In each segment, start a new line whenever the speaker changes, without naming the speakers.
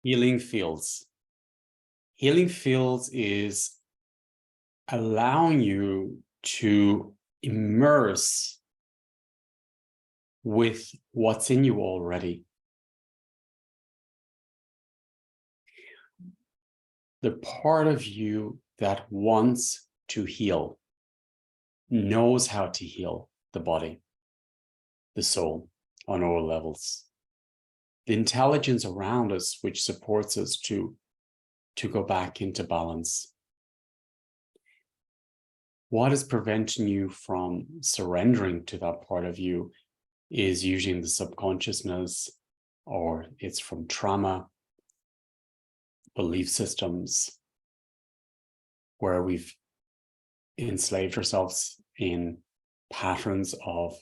Healing fields. Healing fields is allowing you to immerse with what's in you already. The part of you that wants to heal knows how to heal the body, the soul on all levels. The intelligence around us, which supports us to go back into balance. What is preventing you from surrendering to that part of you is usually in the subconsciousness, or it's from trauma, belief systems, where we've enslaved ourselves in patterns of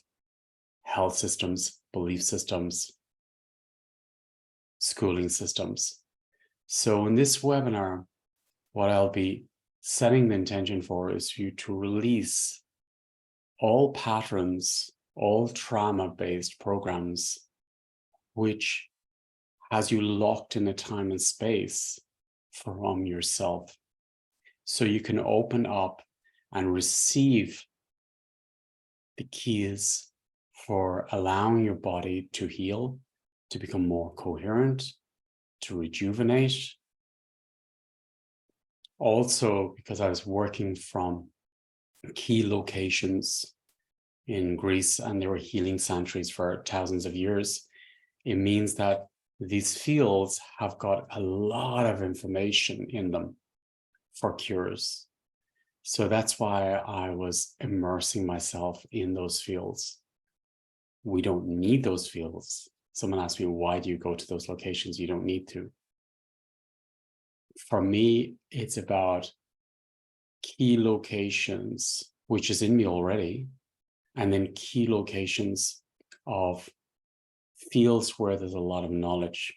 health systems, belief systems, schooling systems. So in this webinar, what I'll be setting the intention for is for you to release all patterns, all trauma-based programs, which has you locked in a time and space from yourself. So you can open up and receive the keys for allowing your body to heal, to become more coherent, to rejuvenate. Also, because I was working from key locations in Greece and there were healing sanctuaries for thousands of years, it means that these fields have got a lot of information in them for cures. So that's why I was immersing myself in those fields. We don't need those fields. Someone asked me, why do you go to those locations? You don't need to. For me, it's about key locations, which is in me already, and then key locations of fields where there's a lot of knowledge.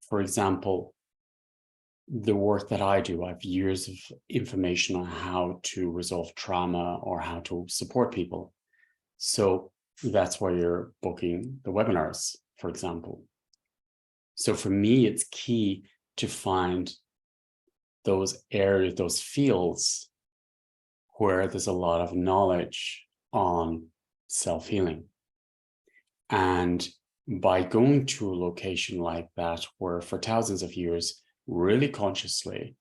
For example, the work that I do, I have years of information on how to resolve trauma or how to support people. So that's why you're booking the webinars, for example. So for me, it's key to find those areas, those fields where there's a lot of knowledge on self-healing. And by going to a location like that, where for thousands of years, really consciously,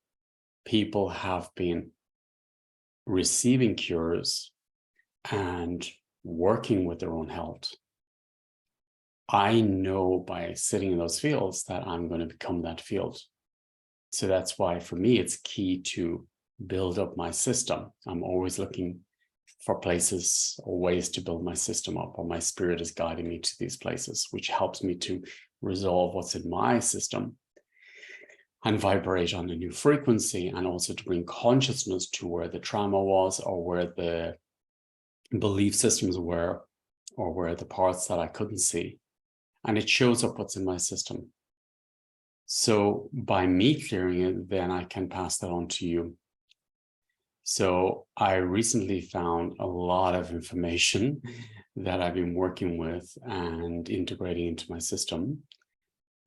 people have been receiving cures and working with their own health, I know by sitting in those fields that I'm going to become that field. So that's why for me, it's key to build up my system. I'm always looking for places or ways to build my system up, or my spirit is guiding me to these places, which helps me to resolve what's in my system and vibrate on a new frequency, and also to bring consciousness to where the trauma was, or where the belief systems were, or where the parts that I couldn't see. And it shows up what's in my system. So by me clearing it, then I can pass that on to you. So I recently found a lot of information that I've been working with and integrating into my system.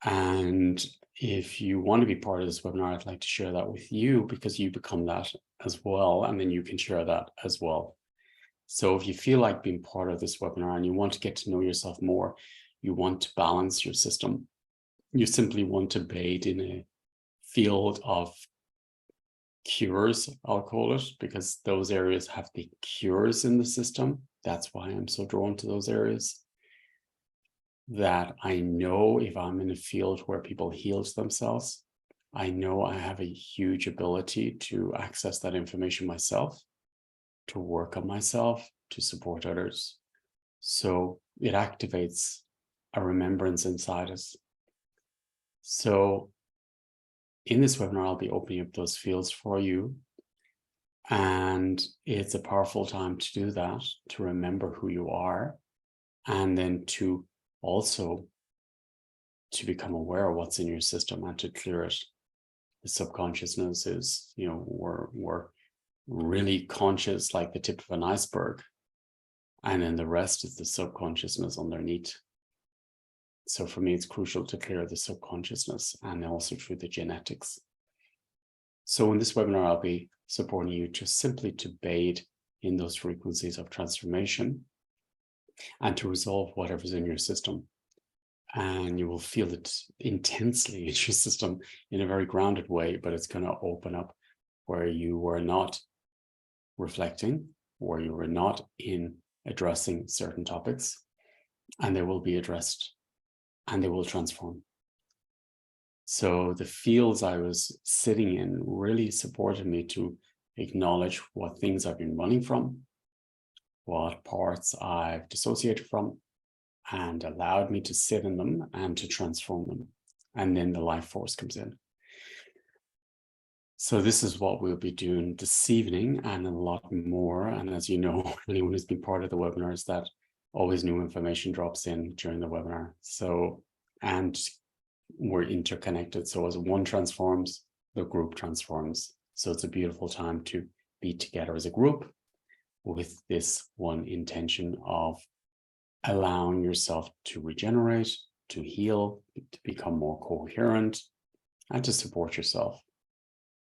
And if you want to be part of this webinar, I'd like to share that with you, because you become that as well, and then you can share that as well. So if you feel like being part of this webinar and you want to get to know yourself more, you want to balance your system, you simply want to bathe in a field of cures, I'll call it, because those areas have the cures in the system. That's why I'm so drawn to those areas. That I know if I'm in a field where people heal themselves, I know I have a huge ability to access that information myself, to work on myself, to support others. So it activates a remembrance inside us. So in this webinar, I'll be opening up those fields for you. And it's a powerful time to do that, to remember who you are, and then to also to become aware of what's in your system and to clear it. The subconsciousness is, we're really conscious, like the tip of an iceberg. And then the rest is the subconsciousness underneath. So for me, it's crucial to clear the subconsciousness and also through the genetics. So in this webinar, I'll be supporting you just simply to bathe in those frequencies of transformation and to resolve whatever's in your system. And you will feel it intensely in your system in a very grounded way, but it's going to open up where you were not reflecting, where you were not in addressing certain topics, and they will be addressed and they will transform. So the fields I was sitting in really supported me to acknowledge what things I've been running from, what parts I've dissociated from, and allowed me to sit in them and to transform them. And then the life force comes in. So this is what we'll be doing this evening and a lot more. And as you know, anyone who's been part of the webinars, that always new information drops in during the webinar. So, and we're interconnected. So as one transforms, the group transforms. So it's a beautiful time to be together as a group with this one intention of allowing yourself to regenerate, to heal, to become more coherent, and to support yourself.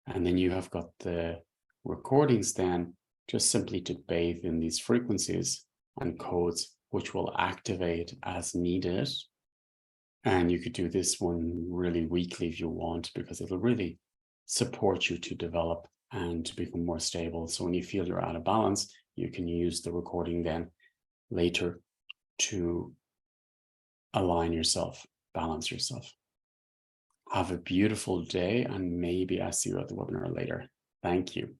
And then you have got the recordings then just simply to bathe in these frequencies and codes, which will activate as needed. And you could do this one really weekly if you want, because it'll really support you to develop and to become more stable. So when you feel you're out of balance, you can use the recording then later to align yourself, balance yourself. Have a beautiful day, and maybe I see you at the webinar later. Thank you.